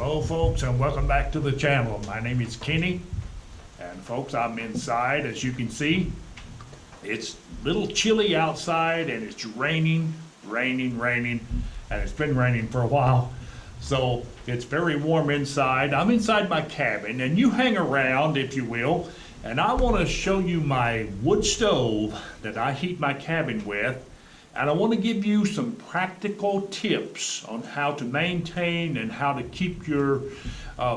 Hello folks, and welcome back to the channel. My name is Kenny, and folks, I'm inside. As you can see, it's a little chilly outside and it's raining, and it's been raining for a while. So it's very warm inside. I'm inside my cabin, and you hang around if you will, and I want to show you my wood stove that I heat my cabin with. And I want to give you some practical tips on how to maintain and how to keep your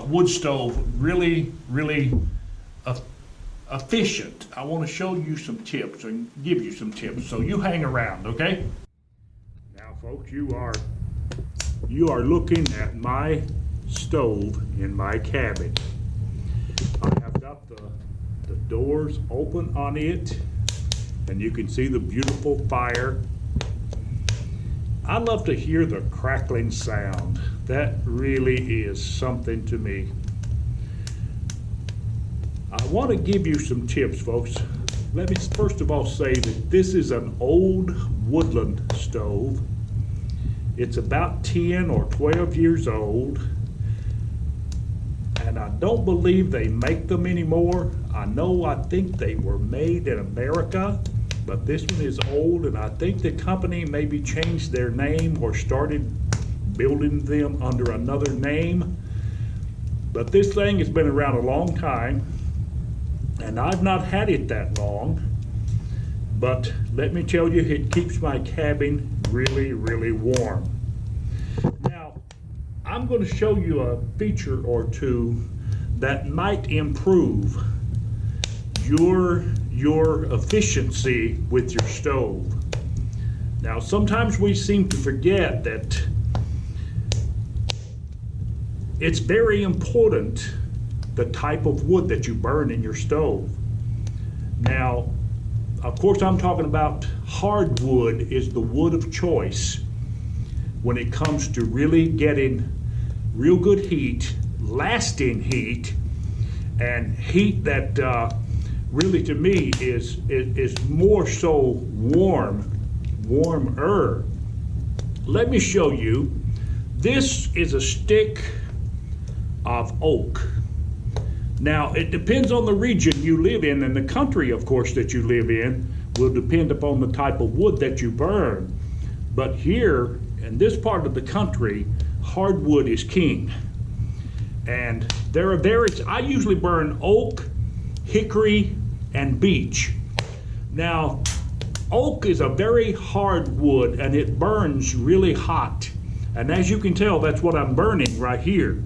wood stove really efficient. I want to show you some tips and give you some tips. So you hang around, okay? Now folks, you are looking at my stove in my cabin. I have got the doors open on it, and you can see the beautiful fire. I love to hear the crackling sound. That really is something to me. I want to give you some tips, folks. Let me first of all say that this is an old woodland stove. It's about 10 or 12 years old, and I don't believe they make them anymore. I think they were made in America, but this one is old, and I think the company maybe changed their name or started building them under another name. But this thing has been around a long time, and I've not had it that long. But let me tell you, it keeps my cabin really warm. Now, I'm going to show you a feature or two that might improve your efficiency with your stove. Now, sometimes we seem to forget that it's very important the type of wood that you burn in your stove. Now, of course, I'm talking about hardwood is the wood of choice when it comes to really getting real good heat, lasting heat, and heat that really to me is more so warmer. Let me show you. This is a stick of oak. Now, it depends on the region you live in, and the country, of course, that you live in will depend upon the type of wood that you burn. But here, in this part of the country, hardwood is king. And there are various, I usually burn oak, hickory, and beech. Now, oak is a very hard wood, and it burns really hot. And as you can tell, that's what I'm burning right here.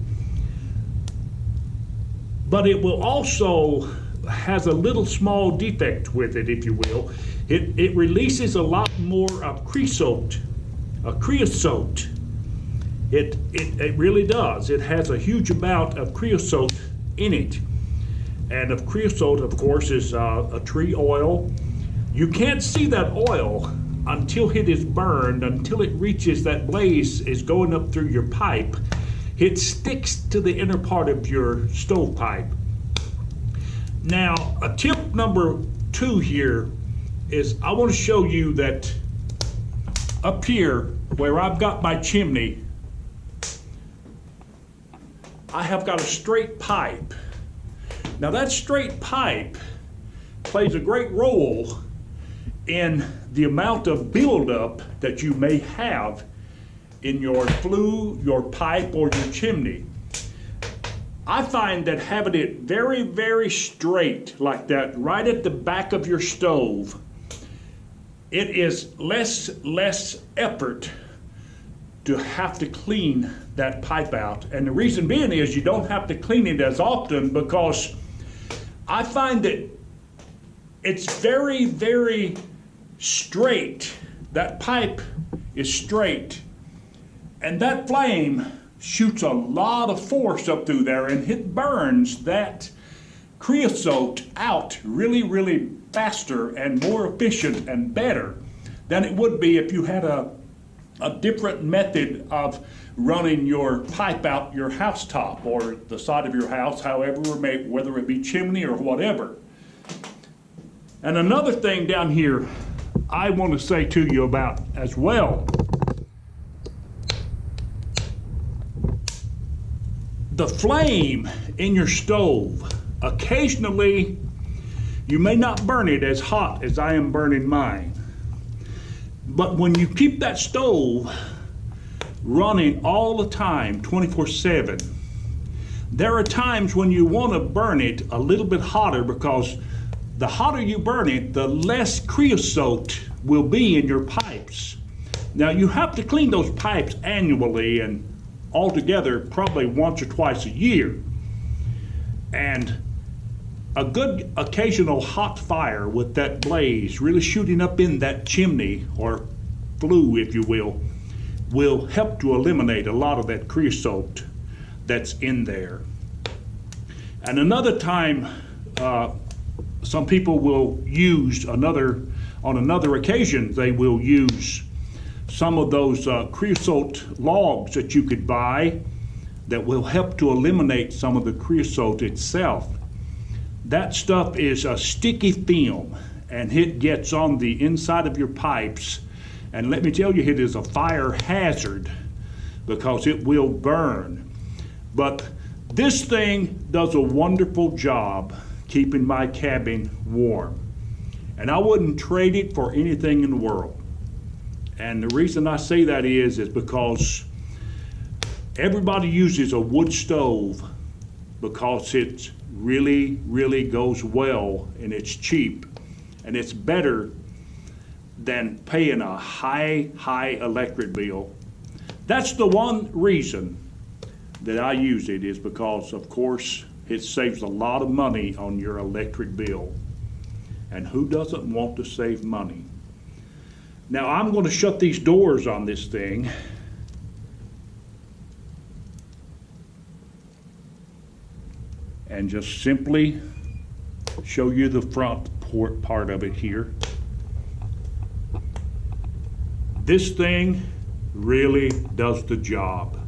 But it will also has a little small defect with it, if you will. It releases a lot more of creosote. It really does. It has a huge amount of creosote in it. And of creosote, of course, is a tree oil. You can't see that oil until it is burned, until it reaches that blaze is going up through your pipe. It sticks to the inner part of your stovepipe. Now, a tip number 2 here is I want to show you that up here where I've got my chimney, I have got a straight pipe. Now that straight pipe plays a great role in the amount of buildup that you may have in your flue, your pipe, or your chimney. I find that having it very straight like that right at the back of your stove, it is less effort to have to clean that pipe out. And the reason being is you don't have to clean it as often, because I find that it's very straight. That pipe is straight, and that flame shoots a lot of force up through there, and it burns that creosote out really faster and more efficient and better than it would be if you had a different method of running your pipe out your housetop or the side of your house, however, whether it be chimney or whatever. And another thing down here I want to say to you about as well The flame in your stove, occasionally you may not burn it as hot as I am burning mine. But when you keep that stove running all the time, 24/7, there are times when you want to burn it a little bit hotter, because the hotter you burn it, the less creosote will be in your pipes. Now you have to clean those pipes annually, and altogether probably once or twice a year. And a good occasional hot fire with that blaze really shooting up in that chimney, or flue if you will help to eliminate a lot of that creosote that's in there. And another time, some people will use on another occasion, they will use some of those creosote logs that you could buy that will help to eliminate some of the creosote itself. That stuff is a sticky film, and it gets on the inside of your pipes, and let me tell you, it is a fire hazard because it will burn. But this thing does a wonderful job keeping my cabin warm, and I wouldn't trade it for anything in the world. And the reason I say that is because everybody uses a wood stove because it really goes well, and it's cheap, and it's better than paying a high electric bill. That's the one reason that I use it, is because, of course, it saves a lot of money on your electric bill. And who doesn't want to save money? Now I'm going to shut these doors on this thing. And just simply show you the front part of it here. This thing really does the job.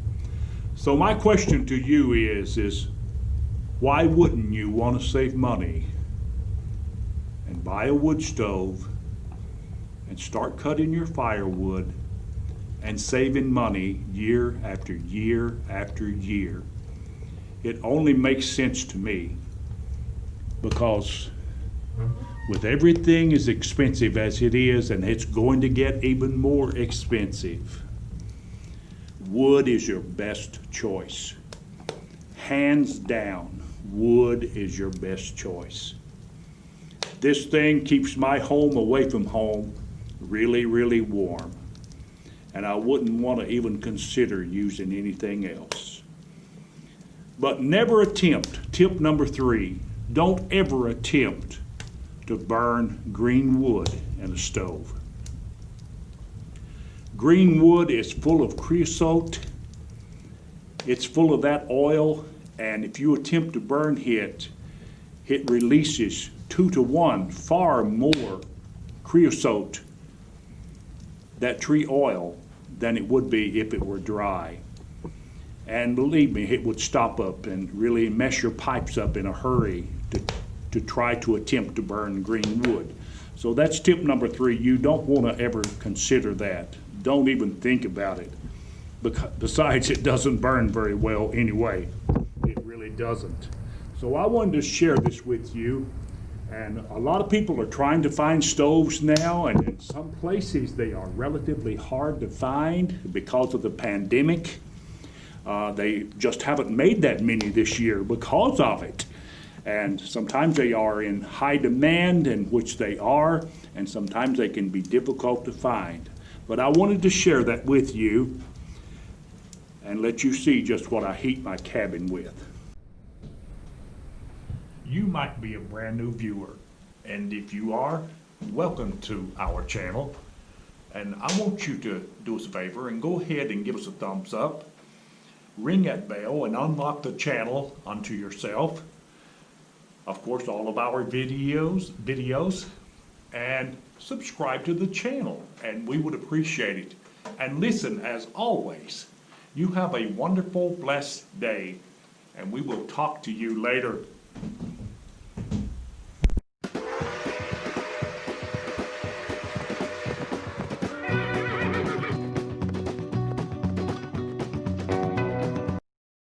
So my question to you is why wouldn't you want to save money and buy a wood stove and start cutting your firewood and saving money year after year after year? It only makes sense to me, because with everything as expensive as it is, and it's going to get even more expensive, wood is your best choice. Hands down, wood is your best choice. This thing keeps my home away from home really warm, and I wouldn't want to even consider using anything else. But never attempt, tip number 3, don't ever attempt to burn green wood in a stove. Green wood is full of creosote, it's full of that oil, and if you attempt to burn it, it releases 2 to 1 far more creosote, that tree oil, than it would be if it were dry. And believe me, it would stop up and really mess your pipes up in a hurry to try to attempt to burn green wood. So that's tip number 3. You don't want to ever consider that. Don't even think about it. Besides, it doesn't burn very well anyway. It really doesn't. So I wanted to share this with you. And a lot of people are trying to find stoves now, and in some places they are relatively hard to find because of the pandemic. They just haven't made that many this year because of it. And sometimes they are in high demand, and which they are, and sometimes they can be difficult to find. But I wanted to share that with you and let you see just what I heat my cabin with. You might be a brand new viewer, and if you are, welcome to our channel. And I want you to do us a favor and go ahead and give us a thumbs up, ring that bell, and unlock the channel unto yourself. Of course, all of our videos, and subscribe to the channel, and we would appreciate it. And listen, as always, you have a wonderful, blessed day, and we will talk to you later.